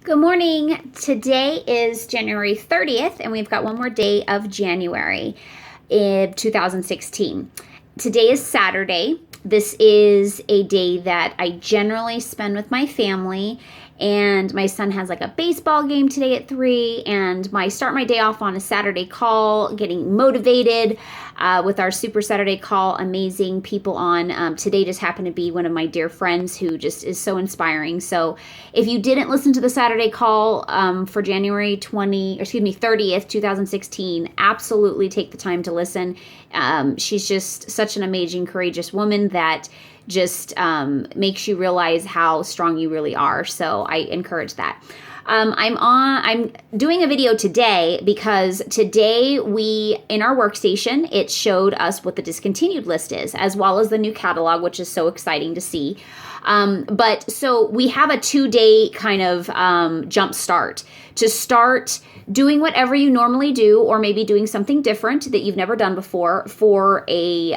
Good morning. Today is January 30th, and we've got one more day of January in 2016. Today is Saturday. This is a day that I generally spend with my family, and my son has like a baseball game today at 3, and I start my day off on a Saturday call, getting motivated with our Super Saturday Call. Amazing people on. Today just happened to be one of my dear friends who just is so inspiring. So if you didn't listen to the Saturday Call for January 30th, 2016, absolutely take the time to listen. She's just such an amazing, courageous woman that just makes you realize how strong you really are. So I encourage that. I'm doing a video today because today in our workstation, it showed us what the discontinued list is, as well as the new catalog, which is so exciting to see. But so we have a 2-day kind of jump start to start doing whatever you normally do, or maybe doing something different that you've never done before for a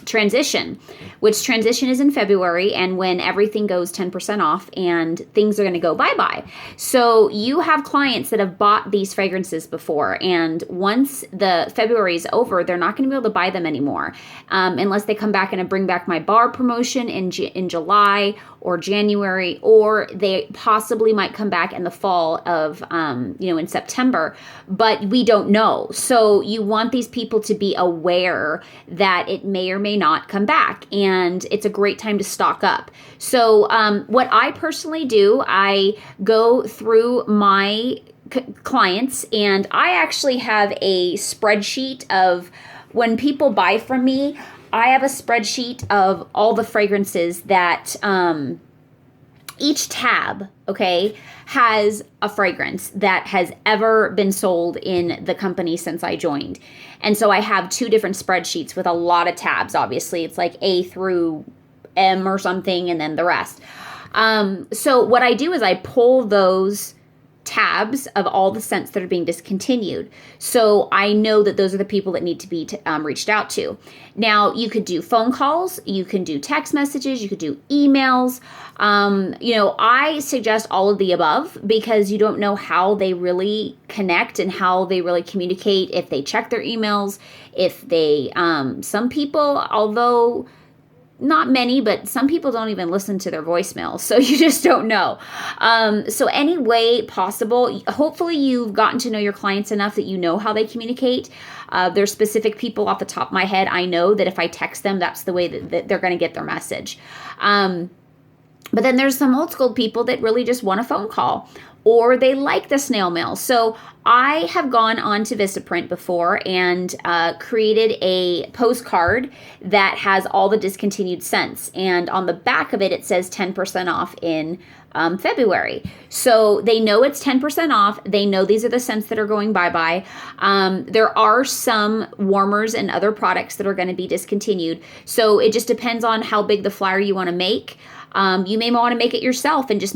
transition, which transition is in February, and when everything goes 10% off and things are going to go bye-bye. So you have clients that have bought these fragrances before, and once the February is over, they're not going to be able to buy them anymore unless they come back and bring back my bar promotion in July or January, or they possibly might come back in the fall of, in September, but we don't know. So you want these people to be aware that it may or may not come back, and it's a great time to stock up. So what I personally do, I go through my clients, and I actually have a spreadsheet of when people buy from me. I have a spreadsheet of all the fragrances that each tab, okay, has a fragrance that has ever been sold in the company since I joined. And so I have 2 different spreadsheets with a lot of tabs. Obviously, it's like A through M or something, and then the rest. So what I do is I pull those tabs of all the scents that are being discontinued. So I know that those are the people that need to be reached out to. Now, you could do phone calls, you can do text messages, you could do emails. I suggest all of the above because you don't know how they really connect and how they really communicate, if they check their emails, if they, some people, although not many, but some people don't even listen to their voicemail. So you just don't know. So any way possible, hopefully you've gotten to know your clients enough that you know how they communicate. There's specific people off the top of my head. I know that if I text them, that's the way that they're going to get their message. But then there's some old school people that really just want a phone call, or they like the snail mail. So I have gone on to Vistaprint before and created a postcard that has all the discontinued scents. And on the back of it, it says 10% off in February. So they know it's 10% off. They know these are the scents that are going bye-bye. There are some warmers and other products that are going to be discontinued. So it just depends on how big the flyer you want to make. You may want to make it yourself and just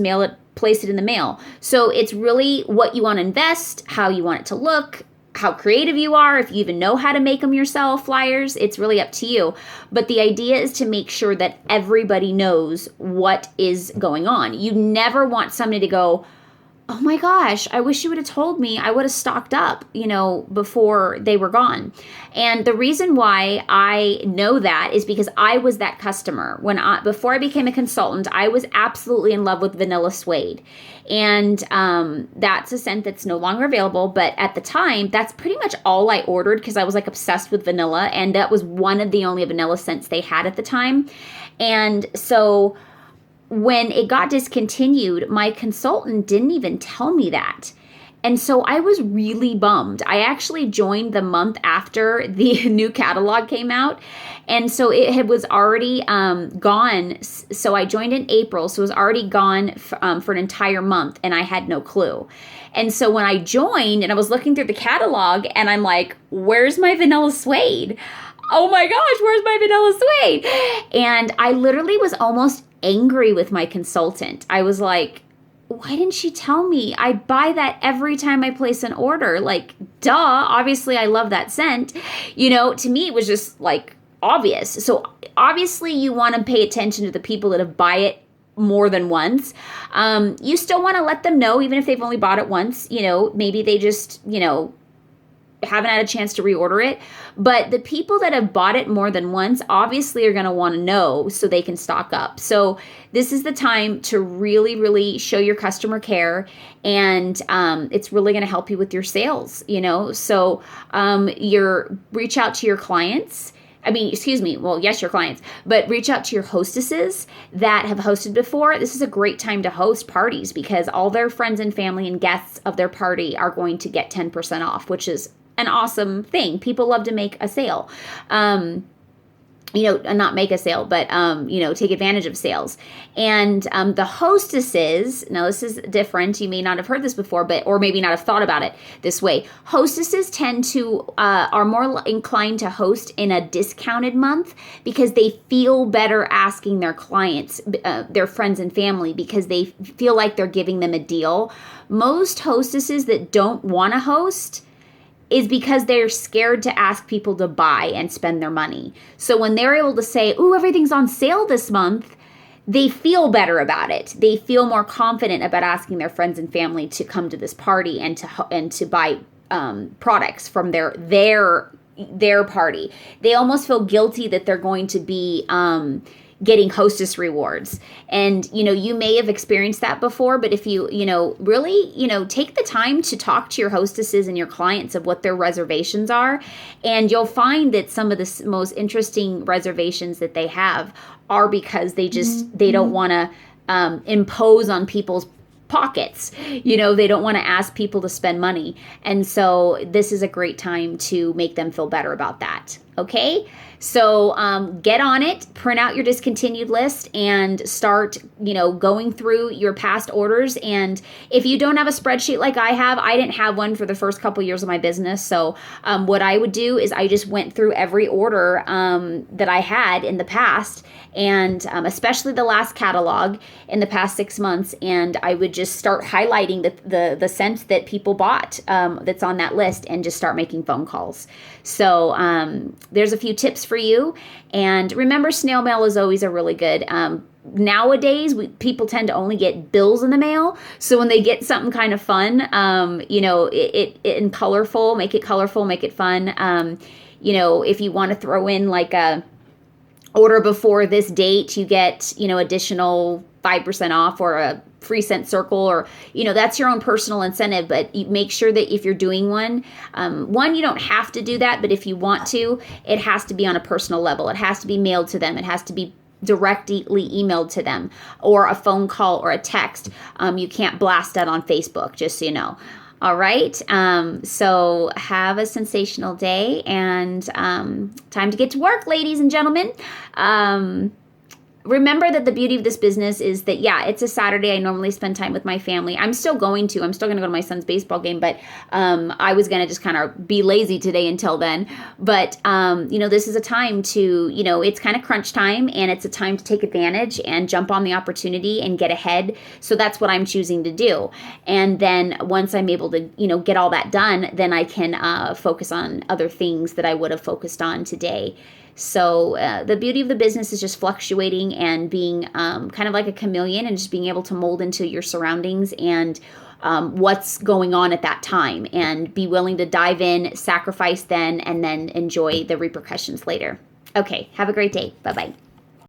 place it in the mail. So it's really what you want to invest, how you want it to look, how creative you are, if you even know how to make them yourself, flyers, it's really up to you. But the idea is to make sure that everybody knows what is going on. You never want somebody to go, oh my gosh, I wish you would have told me. I would have stocked up, before they were gone. And the reason why I know that is because I was that customer. Before I became a consultant, I was absolutely in love with vanilla suede. And that's a scent that's no longer available. But at the time, that's pretty much all I ordered because I was like obsessed with vanilla. And that was one of the only vanilla scents they had at the time. And so when it got discontinued, my consultant didn't even tell me that. And so I was really bummed. I actually joined the month after the new catalog came out. And so it was already gone. So I joined in April. So it was already gone for an entire month. And I had no clue. And so when I joined and I was looking through the catalog and I'm like, where's my vanilla suede? Oh my gosh, where's my vanilla suede? And I literally was almost angry with my consultant. I was like, why didn't she tell me? I buy that every time I place an order. Like, duh, obviously I love that scent. To me, it was just like obvious. So obviously you want to pay attention to the people that have more than once. You still want to let them know, even if they've only bought it once, maybe they just, haven't had a chance to reorder it. But the people that have bought it more than once obviously are going to want to know so they can stock up. So this is the time to really, really show your customer care, and it's really going to help you with your sales, So reach out to your clients. Your clients, but reach out to your hostesses that have hosted before. This is a great time to host parties because all their friends and family and guests of their party are going to get 10% off, which is an awesome thing. People love to make a sale. Not make a sale, but, take advantage of sales. And the hostesses, now this is different. You may not have heard this before, or maybe not have thought about it this way. Hostesses tend to, are more inclined to host in a discounted month because they feel better asking their clients, their friends and family, because they feel like they're giving them a deal. Most hostesses that don't want to host is because they're scared to ask people to buy and spend their money. So when they're able to say, "Ooh, everything's on sale this month," they feel better about it. They feel more confident about asking their friends and family to come to this party and to buy products from their party. They almost feel guilty that they're going to be getting hostess rewards. And, you may have experienced that before, but if you, really, take the time to talk to your hostesses and your clients of what their reservations are, and you'll find that some of the most interesting reservations that they have are because they don't want to impose on people's pockets. They don't want to ask people to spend money. And so this is a great time to make them feel better about that. Okay? So get on it, print out your discontinued list, and start, going through your past orders. And if you don't have a spreadsheet like I have, I didn't have one for the first couple years of my business. So what I would do is I just went through every order that I had in the past, and especially the last catalog in the past 6 months, and I would just start highlighting the scents that people bought that's on that list, and just start making phone calls. So there's a few tips for you, and remember, snail mail is always a really good. Nowadays, people tend to only get bills in the mail, so when they get something kind of fun, it in colorful, make it fun. If you want to throw in like a order before this date, you get, additional 5% off, or a free scent circle, or, that's your own personal incentive. But you make sure that if you're doing one, you don't have to do that, but if you want to, it has to be on a personal level. It has to be mailed to them. It has to be directly emailed to them, or a phone call or a text. You can't blast that on Facebook, just so you know. All right. So have a sensational day, and time to get to work, ladies and gentlemen. Remember that the beauty of this business is that, it's a Saturday. I normally spend time with my family. I'm still going to go to my son's baseball game, but I was going to just kind of be lazy today until then. But, this is a time to, it's kind of crunch time, and it's a time to take advantage and jump on the opportunity and get ahead. So that's what I'm choosing to do. And then once I'm able to, get all that done, then I can focus on other things that I would have focused on today. So the beauty of the business is just fluctuating and being kind of like a chameleon, and just being able to mold into your surroundings and what's going on at that time, and be willing to dive in, sacrifice then, and then enjoy the repercussions later. Okay, have a great day. Bye-bye.